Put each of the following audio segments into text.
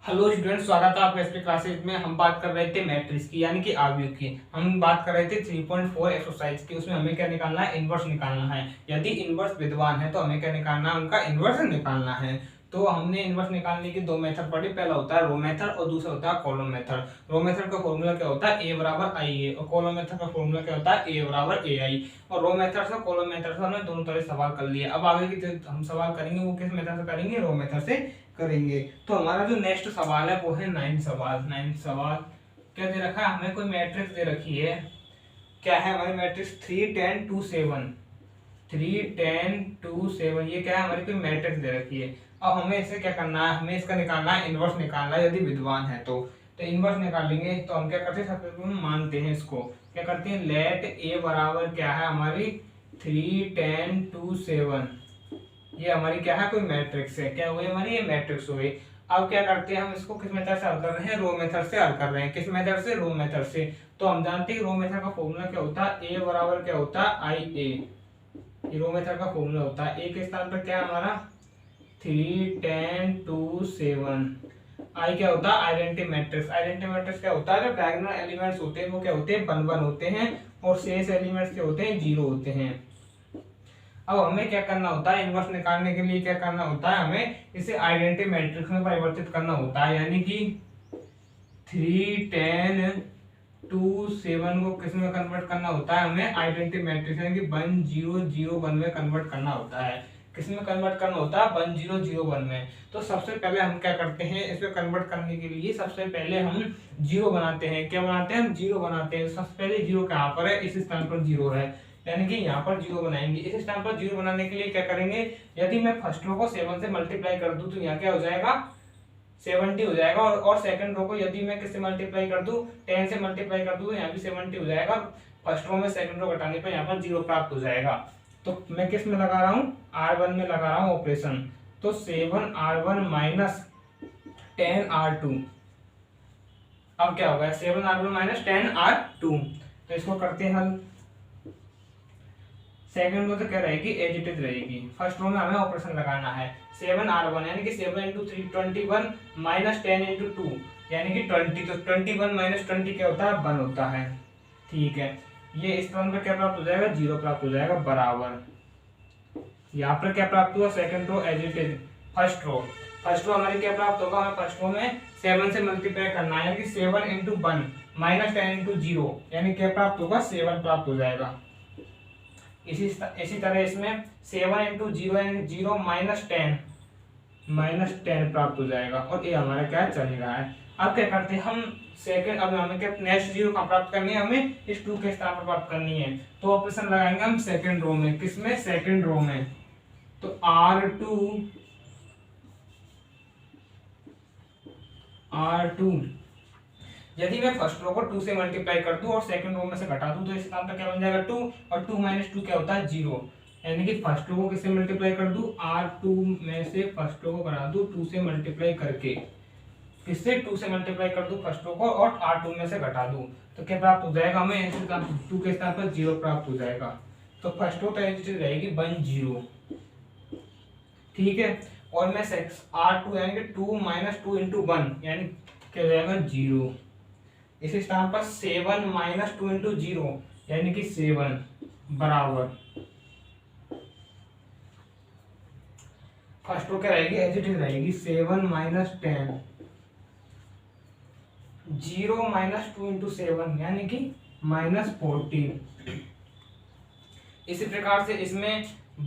Hello student, स्वागत है आपका इस क्लासेज में। हम बात कर रहे थे मैट्रिक्स की यानी कि आव्यूह की। हम बात कर रहे थे 3.4 एक्सरसाइज की। उसमें हमें क्या निकालना है? इनवर्स निकालना है। यदि इनवर्स विद्वान है तो हमें क्या निकालना है? उनका इनवर्स निकालना है। तो हमने इनवर्स निकालने की दो मेथड पढ़ी। पहला होता है रो मेथड और दूसरा होता है कॉलम मेथड। रो मेथड का फॉर्मूला क्या होता है? ए बराबर आई ए। और कॉलम मेथड का फॉर्मूला क्या होता है? ए बराबर ए आई। और रो मेथड से कॉलम मेथड से हमने दोनों तरह सवाल कर लिए। अब आगे की जो हम सवाल करेंगे वो किस मेथड से करेंगे? रो मेथड से करेंगे। तो हमारा जो नेक्स्ट सवाल है वो है 9 सवाल क्या दे रखा है हमें? कोई मैट्रिक्स दे रखी है। क्या है हमारी मैट्रिक्स? 3 10 2 7। 3 10 2 7 ये क्या है? हमारी कोई मैट्रिक्स दे रखी है। अब हमें इसे क्या करना है? हमें इसका निकालना है, इनवर्स निकालना है यदि विद्वान है तो इनवर्स निकालेंगे। तो हम क्या करते हैं? सबसे पहले मानते हैं इसको। क्या करते हैं? लेट ए बराबर क्या है हमारी? 3 10 2 7। ये हमारी क्या है? कोई मैट्रिक्स है। क्या हुई हमारी? ये मैट्रिक्स हुई। अब क्या करते हैं? हम इसको किस मेथड से हल कर रहे हैं? रो मेथड से हल कर रहे हैं। किस मेथड से? रो मेथड से। तो हम जानते हैं रो मेथड का फॉर्मूला क्या होता है? ए बराबर क्या होता है? आई ए। ये रो मेथड का फॉर्मूला होता है। ए के स्थान पर क्या है हमारा? 3 10 2 7। आई क्या होता है? Identity matrix. आइडेंटिटी मैट्रिक्स क्या होता है? जो डायगोनल एलिमेंट्स होते हैं वो क्या होते हैं? 1 1 होते हैं और शेष एलिमेंट्स क्या होते हैं? 0 होते हैं। अब हमें क्या करना होता है? इनवर्स निकालने के लिए क्या करना होता है? हमें इसे आइडेंटिटी मैट्रिक्स में परिवर्तित करना होता है। यानी कि 3 10 2 7 को किस में कन्वर्ट करना होता है? हमें आइडेंटिटी मैट्रिक्स यानी कि 1 0 0 1 में कन्वर्ट करना होता है। किस में कन्वर्ट करना होता है? 1 0 0 1 में। तो सबसे पहले हम क्या करते हैं? इसमें कन्वर्ट करने के लिए सबसे पहले हम जीरो बनाते हैं। क्या बनाते हैं? हम जीरो बनाते हैं। सबसे पहले जीरो कहाँ पर है? इस स्थान पर जीरो है, यानी कि यहाँ पर जीरो बनाएंगे। इस स्थान पर जीरो बनाने के लिए क्या करेंगे? यदि मैं फर्स्ट रो को 7 से मल्टीप्लाई कर दूं तो यहाँ क्या हो जाएगा? 70 हो जाएगा। और सेकंड रो को यदि मैं किससे मल्टीप्लाई कर दूं? 10 से मल्टीप्लाई कर दूं तो यहाँ भी 70 हो जाएगा। फर्स्ट रो में सेकंड रो घटाने पर यहाँ पर जीरो प्राप्त हो जाएगा। तो मैं किस में लगा रहा हूँ? R1 में लगा रहा हूँ ऑपरेशन। तो 7R1 माइनस 10R2। अब क्या होगा? 7R1 minus 10R2। तो इसको करते हैं हल। सेकंड रो तो क्या रहेगी? एज इट इज रहेगी। फर्स्ट रो में हमें ऑपरेशन लगाना है। 7R1 यानी कि 7 इंटू 3 21 माइनस 10 इंटू 2 यानी कि 20। तो 21 माइनस 20 क्या होता है? 1 होता है। ठीक है, ये इस टर्म पर क्या प्राप्त हो जाएगा? जीरो प्राप्त हो जाएगा बराबर। यहाँ पर क्या प्राप्त हुआ? Second row as it is. First row हमारी क्या प्राप्त होगा? हमें फर्स्ट रो में 7 से मल्टीप्लाई करना है, यानी कि 7 इंटू 1 माइनस 10 इंटू 0 यानी क्या प्राप्त होगा? 7 प्राप्त हो जाएगा। इसी तरह इसमें 7 इंटू 0 यानी 0 माइनस 10 प्राप्त हो जाएगा। और ये हमारा क्या चल रहा है? अब क्या करते हैं हम? सेकंड, अब हमें क्या नेक्स्ट जीरो कहाँ प्राप्त करनी है? हमें इस 2 के स्थान पर प्राप्त करनी है। तो ऑपरेशन लगाएंगे हम सेकंड रो में। किसमें? सेकंड रो में। तो R2 यदि मैं फर्स्ट रो को 2 से मल्टीप्लाई कर दूं और सेकंड रो में से घटा दूं तो इस स्थान पर क्या बन जाएगा? 2। और 2 माइनस 2 क्या होता है? 0। यानी कि फर्स्ट रो को किससे मल्टीप्लाई कर दूं? R2 में से फर्स्ट रो को बना दूं 2 से मल्टीप्लाई करके। किससे? 2 से मल्टीप्लाई कर दूं फर्स्ट रो को और R2 में से घटा दूं तो क्या प्राप्त हो जाएगा हमें? 2 के स्थान पर 0 प्राप्त हो जाएगा। तो फर्स्ट रो तो रहेगी 1 0। ठीक है, और मैं R2 यानी कि 2 माइनस 2 इंटू 1 यानी क्या हो जाएगा? 0। इस स्थान पर 7 माइनस 2 इंटू 0 यानी कि 7 बराबर। फर्स्ट रो क्या रहेगी? एज इट इज रहेगी। 7 माइनस 10 0 माइनस 2 इंटू 7 यानी कि माइनस 14। इसी प्रकार से इसमें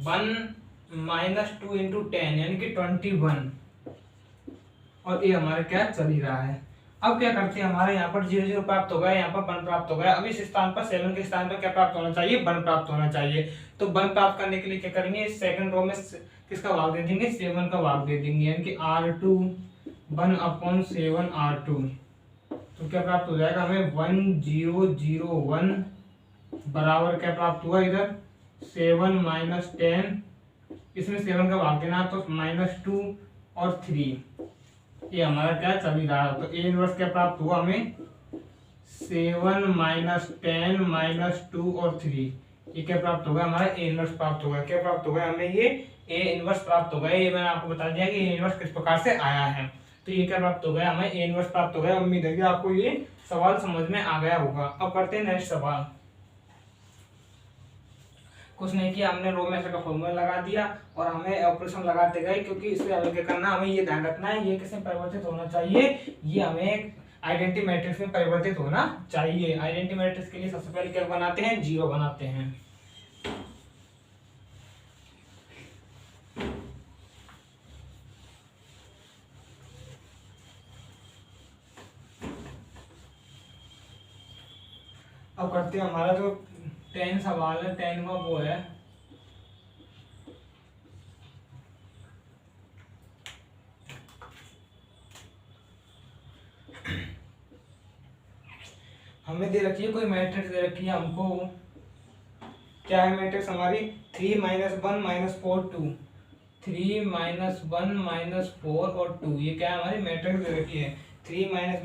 1 माइनस 2 इंटू 10 यानी कि 21। और ये हमारा क्या चल ही रहा है। अब क्या करते हैं? हमारे यहाँ पर 0 0 प्राप्त हो गया, यहाँ पर 1 प्राप्त हो गया। अब इस स्थान पर 7 के स्थान पर क्या प्राप्त होना चाहिए? 1 प्राप्त होना चाहिए। तो 1 प्राप्त करने के लिए क्या करेंगे? इस सेकंड रो में किसका भाग दे देंगे? 7 का भाग दे देंगे, यानी कि R2 1/7 R2। तो क्या प्राप्त हो जाएगा हमें? 1 0 0 1 बराबर क्या प्राप्त हुआ? इधर 7 माइनस 10, इसमें 7 का भाग देना तो -2 और 3। ये हमारा क्या चल ही रहा है। तो ए इनवर्स क्या प्राप्त हुआ हमें? 7 माइनस 10 माइनस 2 और 3। ये क्या प्राप्त होगा? हमारा ए इनवर्स प्राप्त होगा। क्या प्राप्त होगा हमें? ये ए इनवर्स प्राप्त होगा। ये मैंने आपको बता दिया कि ए इनवर्स किस प्रकार से आया है। तो तो ये क्या प्राप्त हो गया, हमें ए इनवर्स प्राप्त हो गया। उम्मीद है कि आपको ये सवाल समझ में आ गया होगा। अब करते हैं नेक्स्ट सवाल। कुछ नहीं किया, हमने रो मेथड का फॉर्मूला लगा दिया और हमें ऑपरेशन लगाते गए, क्योंकि इसलिए हमें क्या करना, हमें ये ध्यान रखना है ये किसमें परिवर्तित होना चाहिए, ये हमें आइडेंटिटी मैट्रिक्स में परिवर्तित होना चाहिए। आइडेंटिटी मैट्रिक्स के लिए सबसे पहले क्या बनाते हैं, जीरो बनाते हैं। अब करते हैं हमारा जो 10 सवाल है, 10वां वो है हमें दे रखी है कोई मैट्रिक्स दे रखी है हमको। क्या है मैट्रिक्स हमारी, 3 - 1 - 4 2, 3 - 1 - 4 और 2, ये क्या है हमारी मैट्रिक्स दे रखी है। 3 - 1 -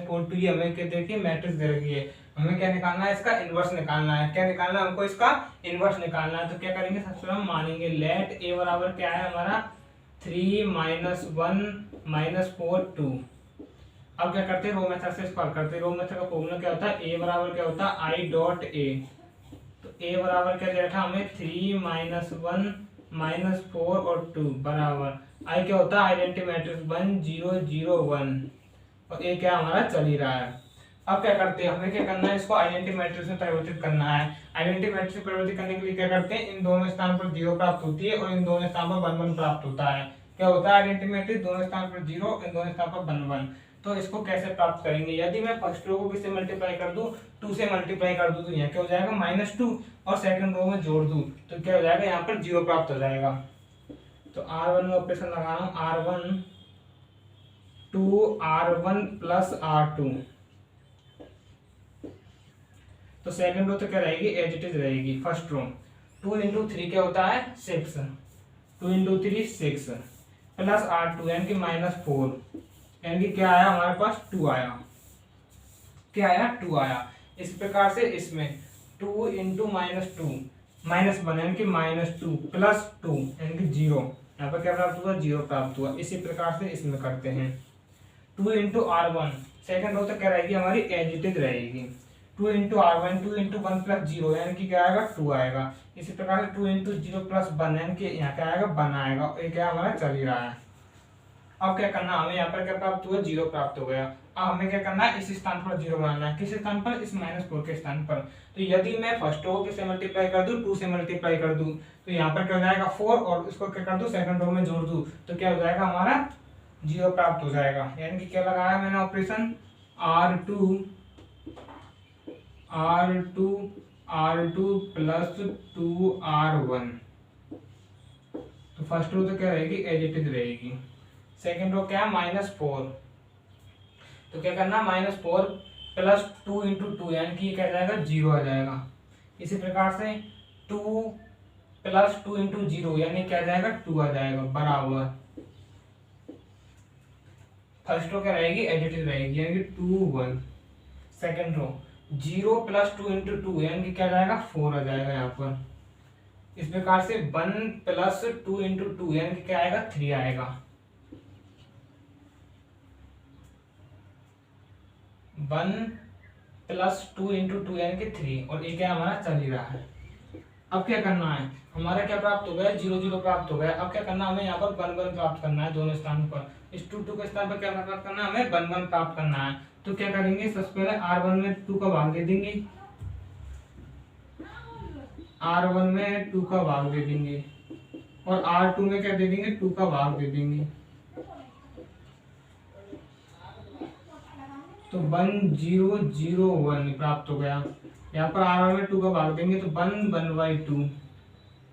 4 2 ये हमें क्या दे रखी है, मैट्रिक्स दे रखी है। हमें क्या निकालना है, इसका इनवर्स निकालना है। क्या निकालना है हमको, इसका इनवर्स निकालना है। तो क्या करेंगे, सबसे हम मानेंगे लेट ए बराबर क्या है हमारा, 3 - 1 - 4 2। अब क्या करते हैं, रो मेथड से इसको हल करते हैं। रो मेथड का फॉर्मूला क्या होता है, ए बराबर क्या होता है, आई डॉट ए। तो ए बराबर क्या दे रखा हमें, 3 - 1 - 4 और 2 बराबर आई क्या होता है, आइडेंटिटी मैट्रिक्स 1 0 0 1 और ए क्या हमारा चल ही रहा है। अब क्या करते हैं, हमें क्या करना है, इसको आइडेंटिटी मैट्रिक्स में परिवर्तित करना है। आइडेंटिटी मैट्रिक्स में परिवर्तित करने के लिए क्या करते हैं, इन दोनों स्थान पर 0 प्राप्त होती है और इन दोनों स्थान पर 1 1 प्राप्त होता है। क्या होता है, आइडेंटिटी मैट्रिक्स दोनों स्थान पर 0, इन दोनों स्थान पर 1 1। तो इसको कैसे प्राप्त करेंगे, यदि मैं फर्स्ट रो को किससे मल्टीप्लाई कर दूं, 2 से मल्टीप्लाई कर दूं, तो यहाँ क्या हो जाएगा -2 और सेकंड रो में जोड़ दूं तो क्या हो जाएगा, यहाँ पर 0 प्राप्त हो जाएगा। तो R1 में ऑपरेशन लगा रहा हूँ, R1 2 R1 प्लस R2। तो सेकंड रो तो क्या रहेगी, एज इट इज रहेगी। फर्स्ट रो 2 × 3 क्या होता है, 6, 2 × 3 6 प्लस R2 यानी कि -4, यानी कि क्या आया हमारे पास, 2 आया। क्या आया, 2 आया। इस प्रकार से इसमें 2 × -2 -1 यानी कि -2 प्लस 2 यानी कि 0, यहाँ पर क्या प्राप्त हुआ, 0 प्राप्त हुआ। इसी प्रकार से इसमें करते हैं 2 × R1, सेकंड रो तो क्या रहेगी हमारी, एज इट इज रहेगी। 2 × R1 2 × 1 प्लस 0 यानी कि क्या आएगा, 2 आएगा। इसी प्रकार से 2 × 0 प्लस 1 यानी कि यहाँ क्या आएगा, 1 आएगा। ये क्या हमारा चल ही रहा है। अब क्या करना, हमें यहाँ पर क्या प्राप्त हुआ, 0 प्राप्त हो गया। अब हमें क्या करना है, इस स्थान पर 0 बनाना है। किस स्थान पर, इस -4 के स्थान पर। तो यदि मैं फर्स्ट रो किससे मल्टीप्लाई कर दूं, 2 से मल्टीप्लाई कर दूं, तो यहाँ पर क्या हो जाएगा 4 और इसको क्या कर दूं, सेकंड रो में जोड़ दूं तो क्या हो जाएगा हमारा, 0 प्राप्त हो जाएगा। यानी कि क्या लगाया मैंने ऑपरेशन, R2 प्लस 2R1। तो फर्स्ट रो तो क्या रहेगी, एज इट इज रहेगी। सेकेंड रो क्या है, -4। तो क्या करना, -4 प्लस 2 × 2 यानी कि क्या जाएगा, 0 आ जाएगा। इसी प्रकार से 2 प्लस 2 × 0 यानी क्या जाएगा, 2 आ जाएगा बराबर। फर्स्ट रो क्या रहेगी, एज इट इज रहेगी यानी कि 2 1। सेकेंड रो 0 प्लस 2 × 2 यानी कि क्या जाएगा, 4 आ जाएगा यहाँ पर। इस प्रकार से 1 प्लस 2 × 2 यानी कि क्या आएगा, 3 आएगा। 1 प्लस 2 × 2 यानी कि 3 और ये क्या हमारा चल ही रहा है। अब क्या करना है, हमारा क्या प्राप्त हो गया, 0 0 प्राप्त हो गया। अब क्या करना, हमें यहाँ पर 1 1 प्राप्त करना है दोनों स्थान पर। इस 2 2 के स्थान पर क्या प्राप्त करना है, हमें 1 1 प्राप्त करना है। तो क्या करेंगे, सबसे पहले R1 में 2 का भाग दे देंगे, R1 में 2 का भाग दे देंगे और R2 में क्या दे देंगे, 2 का भाग दे देंगे। तो 1 0 0 1 प्राप्त हो गया। यहाँ पर R1 में 2 का भाग देंगे तो 1 1/2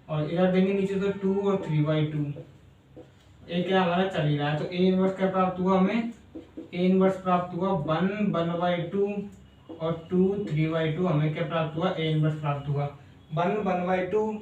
और इधर देंगे नीचे तो 2 और 3/2। ये क्या हमारा चल ही रहा है। तो ए इनवर्स क्या प्राप्त हुआ हमें, ए इनवर्स प्राप्त हुआ 1 1/2 और 2 3/2। हमें क्या प्राप्त हुआ, ए इनवर्स प्राप्त हुआ 1 1/2,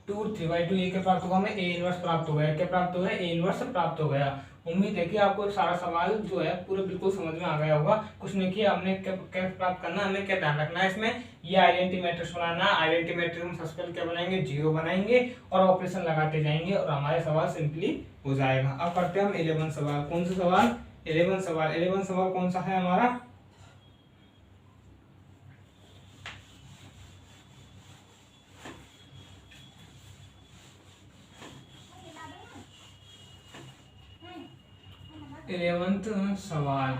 2 3/2 ये क्या प्राप्त होगा हमें ए इनवर्स प्राप्त हो गया। क्या प्राप्त हो गया? ए इनवर्स प्राप्त हो गया। उम्मीद है कि आपको सारा सवाल जो है पूरा बिल्कुल समझ में आ गया होगा। कुछ नहीं किया हमने, क्या क्या प्राप्त करना, हमें क्या ध्यान रखना है इसमें, ये आइडेंटिटी मैट्रिक्स बनाना। आइडेंटिटी मैट्रिक्स में सबसे पहले क्या बनाएंगे, 0 बनाएंगे और ऑपरेशन लगाते जाएंगे और हमारे सवाल सिंपली हो जाएगा। अब करते हैं हम 11 सवाल। कौन सा सवाल? 11 सवाल। 11 सवाल कौन सा है हमारा? सवाल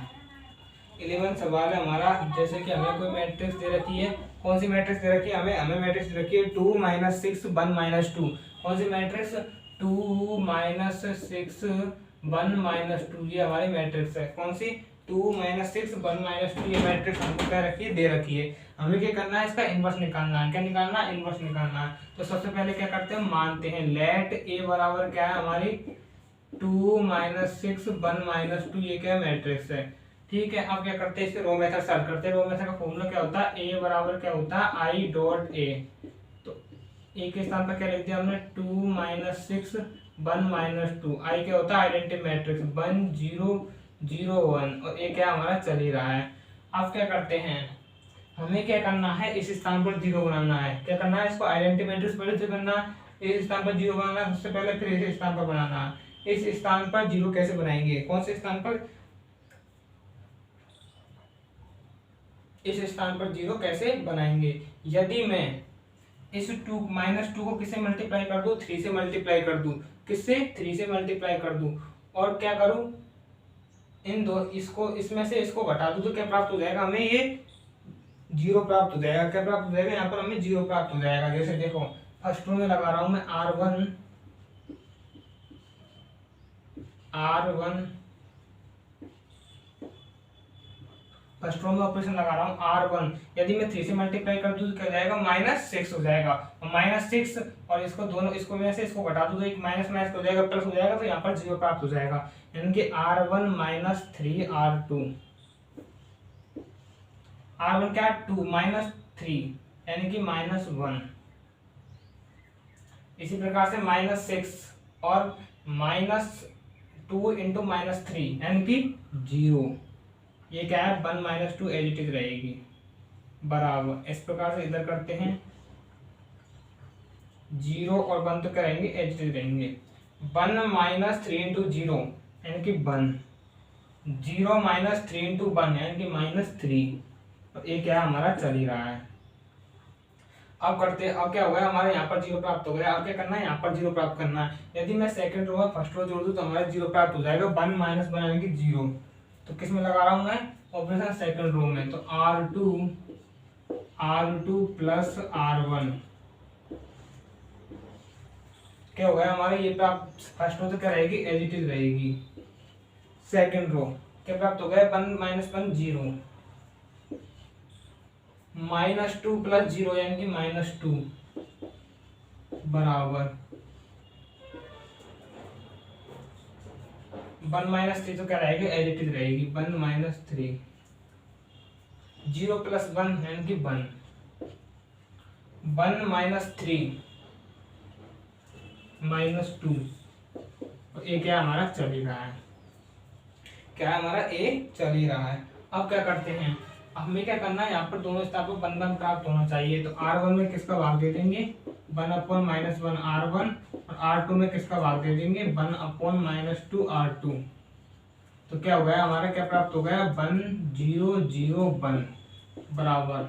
11 सवाल है हमारा। जैसे कि हमें कोई मैट्रिक्स दे रखी है। कौन सी मैट्रिक्स दे रखी है हमें मैट्रिक्स दे रखी है 2 - 6 1 - 2। कौन सी मैट्रिक्स? 2 - 6 1 - 2 ये हमारी मैट्रिक्स है। कौन सी? 2 - 6 1 - 2 ये मैट्रिक्स हमको क्या रखी है, दे रखी है। हमें क्या करना है, इसका इनवर्स निकालना है। क्या निकालना है? इनवर्स निकालना है। तो सबसे पहले क्या करते हैं, मानते हैं लेट ए बराबर क्या है हमारी 2 - 6 1 - 2 ये क्या मैट्रिक्स है। ठीक है, अब क्या करते हैं, इसके रो मेथड सॉल्व करते हैं। रो मेथड का फॉर्मूला क्या होता है, ए बराबर क्या होता है, आई डॉट ए। तो ए के स्थान पर क्या लिख दिया हमने, 2 - 6 1 - 2। आई क्या होता है, आइडेंटिटी मैट्रिक्स 1 0 0 1 और ए क्या हमारा चल ही रहा है। अब क्या करते हैं, हमें क्या करना है, इस स्थान पर 0 बनाना है। क्या करना है, इसको आइडेंटिटी मैट्रिक्स पहले से करना है। इस स्थान पर 0 बनाना है सबसे पहले, फिर इस स्थान पर बनाना है। इस स्थान पर 0 कैसे बनाएंगे, कौन से स्थान पर, इस स्थान पर 0 कैसे बनाएंगे। यदि मैं इस 2 -2 को किससे मल्टीप्लाई कर दूं, 3 से मल्टीप्लाई कर दूं। किससे? 3 से मल्टीप्लाई कर दूं। और क्या करूं, इन दो इसको इसमें से इसको घटा दूं तो क्या प्राप्त हो जाएगा हमें, ये 0 प्राप्त हो जाएगा। क्या प्राप्त हो जाएगा, यहाँ पर हमें 0 प्राप्त हो जाएगा। जैसे देखो फर्स्ट रो में लगा रहा हूं मैं R1 फर्स्ट रो में ऑपरेशन लगा रहा हूँ R1। यदि मैं 3 से मल्टीप्लाई कर दूं तो क्या हो जाएगा, -6 हो जाएगा। और -6 और इसको दोनों इसको में से इसको घटा दूं तो एक माइनस माइनस हो जाएगा, प्लस हो जाएगा, तो यहाँ पर 0 प्राप्त हो जाएगा। यानी कि R1 - 3 R2। R1 क्या, 2 - 3 यानी कि -1। इसी प्रकार से -6 और -2 × -3 यानी कि 0। ये क्या है, 1 - 2 एज इट इज रहेगी बराबर। इस प्रकार से इधर करते हैं 0 और 1 तो क्या रहेंगे, एज इट इज रहेंगे। 1 - 3 × 0 यानी कि 1। 0 - 3 × 1 यानी कि -3। तो ये क्या हमारा चल ही रहा है। अब करते हैं, अब क्या हो गया हमारे यहाँ पर 0 प्राप्त हो गया। अब क्या करना है, यहाँ पर 0 प्राप्त करना है। यदि मैं सेकंड रो में फर्स्ट रो जोड़ दूं तो हमारा 0 प्राप्त हो जाएगा। 1 - 1 यानी कि 0। तो किस में लगा रहा हूं मैं, ऑपरेशन सेकंड रो में। तो R2 प्लस R1 क्या हो गया हमारे, ये प्राप्त फर्स्ट रो तो क्या रहेगी, एज इट इज रहेगी। सेकंड रो क्या प्राप्त हो गया, 1 - 1 0 -2 + 0 यानी कि -2 बराबर 1 - 3 तो क्या रहेगी, एज इट इज रहेगी 1 - 3। 0 + 1 यानी कि 1 - 3 -2। तो ए क्या हमारा चल ही रहा है, क्या हमारा ए चल ही रहा है। अब क्या करते हैं, हमें क्या करना है, यहाँ पर दोनों स्थान पर 1 1 प्राप्त होना चाहिए। तो R1 में किसका भाग दे देंगे, 1/-1 R1 और R2 में किसका भाग दे देंगे, 1/-2 R2। तो क्या हो गया हमारा, क्या प्राप्त हो गया, 1 0 0 1 बराबर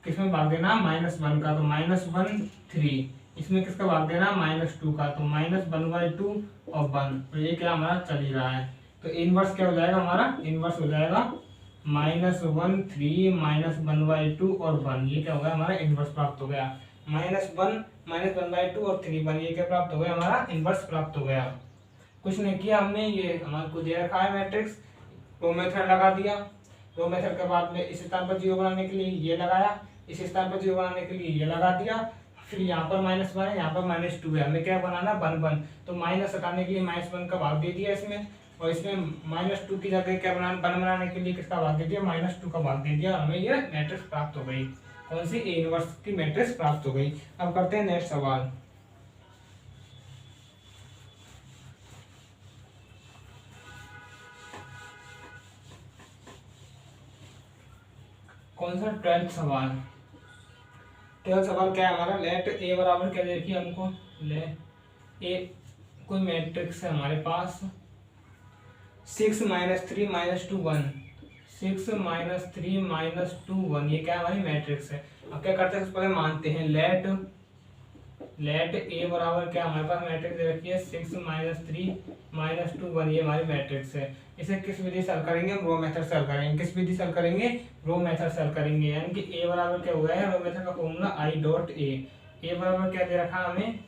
किसमें भाग देना, -1 का, तो -1 3। इसमें किसका भाग देना, -2 का, तो -1/2 और 1। तो ये क्या हमारा चल ही रहा है। तो इनवर्स क्या हो जाएगा हमारा, इनवर्स हो जाएगा -1 3 -1/2 और 1। ये क्या हो गया हमारा, इनवर्स प्राप्त हो गया। -1 -1/2 और 3 1 ये क्या प्राप्त हो गया हमारा, इनवर्स प्राप्त हो गया। कुछ नहीं किया हमने, ये हमारे को दे रखा है मैट्रिक्स, रो मेथड लगा दिया। रो मेथड के बाद में इस स्थान पर 0 बनाने के लिए ये लगाया, इस स्थान पर 0 बनाने के लिए ये लगा दिया। फिर यहाँ पर -1 है, यहाँ पर -2 है, हमें क्या बनाना, 1 1। तो माइनस हटाने के लिए -1 का भाग दे दिया इसमें, और इसमें -2 की जगह क्या बनाना, 1 बनाने के लिए किसका भाग दे दिया, -2 का भाग दे दिया। हमें ये मैट्रिक्स प्राप्त हो गई। कौन सी, ए इनवर्स की मैट्रिक्स प्राप्त हो गई। अब करते हैं नेक्स्ट सवाल। कौन सा 12th सवाल। 12th सवाल क्या है हमारा, लेट ए बराबर क्या देखिए हमको, ले ए कोई मैट्रिक्स है हमारे पास 6 - 3 - 2 1, 6 - 3 - 2 1, ये क्या हमारी मैट्रिक्स है। अब क्या करते हैं, उसको पहले मानते हैं लेट ए बराबर क्या हमारे पास मैट्रिक्स दे रखी है 6 - 3 - 2 1, ये हमारी मैट्रिक्स है। इसे किस विधि से हल करेंगे, रो मेथड से हल करेंगे। किस विधि से हल करेंगे, रो मेथड से हल करेंगे। यानी कि ए बराबर क्या हुआ है, रो मेथड का फॉर्मूला आई डॉट ए बराबर क्या दे रखा हमें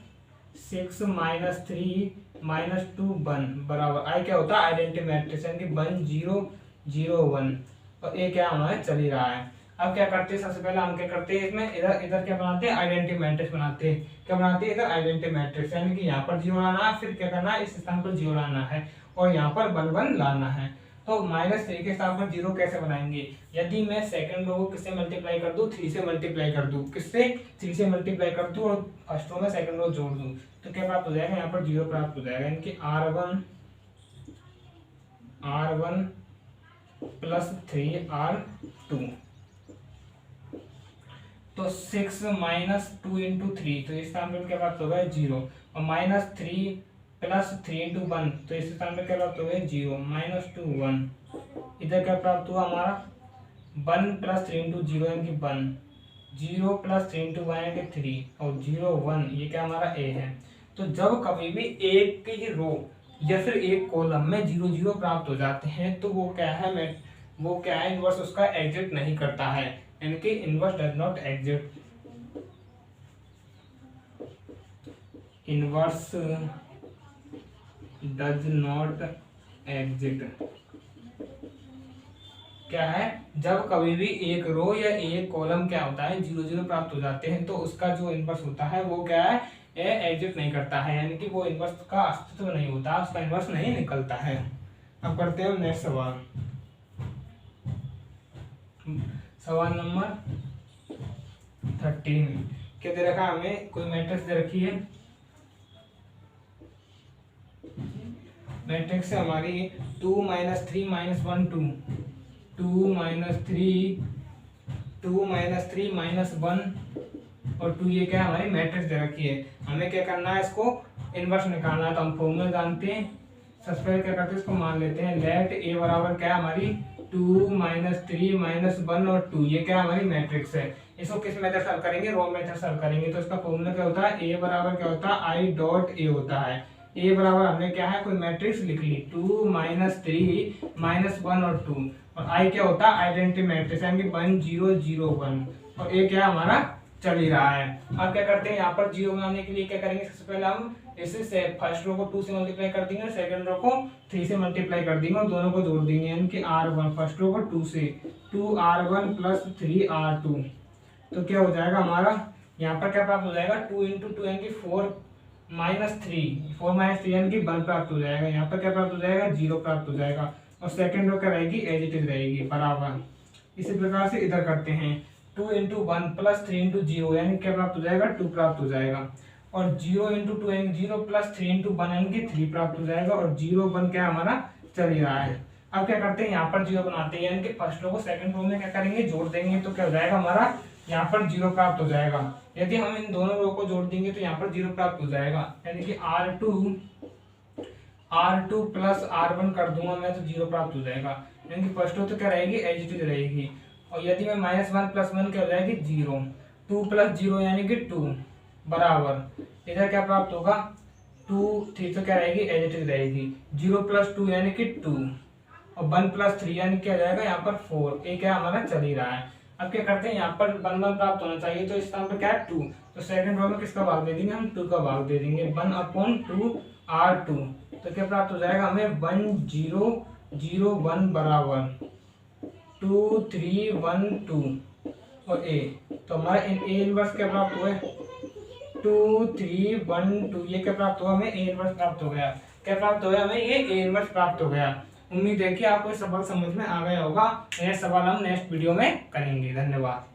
6 - 3 - 2 1 बराबर आई क्या होता है आइडेंटिटी मैट्रिक्स, यानी कि 1 0 0 1, और ए क्या हमारा चल ही रहा है। अब क्या करते हैं, सबसे पहले हम क्या करते हैं, इसमें इधर इधर क्या बनाते हैं, आइडेंटिटी मैट्रिक्स बनाते हैं। क्या बनाते हैं, इधर आइडेंटिटी मैट्रिक्स, यानी कि यहाँ पर 0 लाना है, फिर क्या करना है, इस स्थान पर 0 लाना है, और यहाँ पर 1 1 लाना है। तो -3 के स्थान पर 0 कैसे बनाएंगे, यदि मैं सेकंड रो को किससे मल्टीप्लाई कर दूं, 3 से मल्टीप्लाई कर दूं, किससे 3 से मल्टीप्लाई कर दूं, और फर्स्ट रो में सेकंड रो जोड़ दूं, तो क्या प्राप्त हो जाएगा, यहाँ पर 0 प्राप्त हो जाएगा। यानी कि R1 प्लस 3R2, तो 6 - 2 × 3, तो इस स्थान पर क्या प्राप्त होगा 0, और -3 प्लस 3 × 1, तो इस स्थान पर क्या प्राप्त होगा 0, -2 1, इधर क्या प्राप्त हुआ हमारा 1 प्लस 3 × 0 यानी कि 1, 0 प्लस 3 × 1 यानी कि 3, और 0 1, ये क्या हमारा ए है। तो जब कभी भी एक ही रो या फिर एक कॉलम में 0 0 प्राप्त हो जाते हैं, तो वो क्या है, इनवर्स उसका एग्जिट नहीं करता है, यानी कि inverse does not exit, inverse does not exit. क्या है, जब कभी भी एक रो या एक कॉलम क्या होता है 0 0 प्राप्त हो जाते हैं, तो उसका जो इनवर्स होता है वो क्या है, एग्जिट नहीं करता है, यानी कि वो इनवर्स का अस्तित्व नहीं होता, उसका इनवर्स नहीं निकलता है। अब करते हैं नेक्स्ट सवाल, सवाल नंबर 13। क्या दे रखा है हमें, कोई मैट्रिक्स दे रखी है, मैट्रिक्स है हमारी 2 - 3 - 1 2, 2 - 3 - 1 और 2, ये क्या हमारी मैट्रिक्स दे रखी है। हमें क्या करना है, इसको इनवर्स निकालना है, तो हम फॉर्मूला जानते हैं। सबसे पहले क्या करते हैं, इसको मान लेते हैं, लेट ए बराबर क्या है हमारी 2 - 3 - 1 और 2, ये क्या हमारी मैट्रिक्स है। इसको किस मेथड से हल करेंगे, रो मेथड से हल करेंगे। तो इसका फॉर्मूला क्या होता है, ए बराबर क्या होता है आई डॉट ए होता है। ए बराबर हमने क्या है, कोई मैट्रिक्स लिख ली 2 - 3 - 1 और 2, और आई क्या होता है आइडेंटिटी मैट्रिक्स, यानी कि 1 0 0 1, और ए क्या हमारा चल ही रहा है। अब क्या करते हैं, यहाँ पर 0 बनाने के लिए क्या करेंगे, सबसे पहले हम इससे फर्स्ट रो को 2 से मल्टीप्लाई कर देंगे, सेकंड रो को 3 से मल्टीप्लाई कर देंगे, और दोनों को जोड़ देंगे, यानी कि R1 फर्स्ट रो को 2 से 2R1 प्लस 3R2, तो क्या हो जाएगा हमारा, यहाँ पर क्या प्राप्त हो जाएगा 2 × 2 यानी कि 4 - 3 यानी कि 1 प्राप्त हो जाएगा। यहाँ पर क्या प्राप्त हो जाएगा 0 प्राप्त हो जाएगा, और सेकंड रो क्या रहेगी एज इट इज रहेगी बराबर। इसी प्रकार से इधर करते हैं 2 × 1 प्लस 3 × 0 यानी क्या प्राप्त हो जाएगा 2 प्राप्त हो जाएगा, और 0 × 2 यानी 0 प्लस 3 × 1 यानी कि 3 प्राप्त हो जाएगा, और 0 1 क्या हमारा चल ही रहा है। अब क्या करते हैं, यहाँ पर 0 बनाते हैं, यानी कि फर्स्ट रो को सेकंड रो में क्या करेंगे जोड़ देंगे, तो क्या हो जाएगा हमारा यहाँ पर 0 प्राप्त हो जाएगा। यदि हम इन दोनों रो को जोड़ देंगे तो यहाँ पर 0 प्राप्त हो जाएगा, यानी कि R2 प्लस R1 कर दूंगा मैं तो 0 प्राप्त हो जाएगा, यानी कि फर्स्ट रो तो क्या रहेगी एज इट इज रहेगी, और यदि मैं -1 + 1 क्या हो जाएगी 0, 2 + 0 यानी कि 2 बराबर, इधर क्या प्राप्त होगा 2 3 तो क्या रहेगी एज इट इज रहेगी, 0 + 2 यानी कि 2, और 1 + 3 यानी क्या जाएगा यहाँ पर 4, ये क्या हमारा चल ही रहा है। अब क्या करते हैं, यहाँ पर 1 1 प्राप्त होना चाहिए, तो इस स्थान पर क्या है 2, तो सेकंड रो में किसका भाग दे देंगे हम 2 का भाग दे देंगे, 1/2 R2, तो क्या प्राप्त हो जाएगा हमें 1 0 0 1 बराबर 2 3 1 2 और ए, तो हमारा ए इनवर्स क्या प्राप्त हुआ है 2 3 1 2, ये क्या प्राप्त हुआ हमें ए इनवर्स प्राप्त हो गया। क्या प्राप्त हो गया हमें, ये ए इनवर्स प्राप्त हो गया। उम्मीद है कि आपको सवाल समझ में आ गया होगा। नेक्स्ट सवाल हम नेक्स्ट वीडियो में करेंगे। धन्यवाद।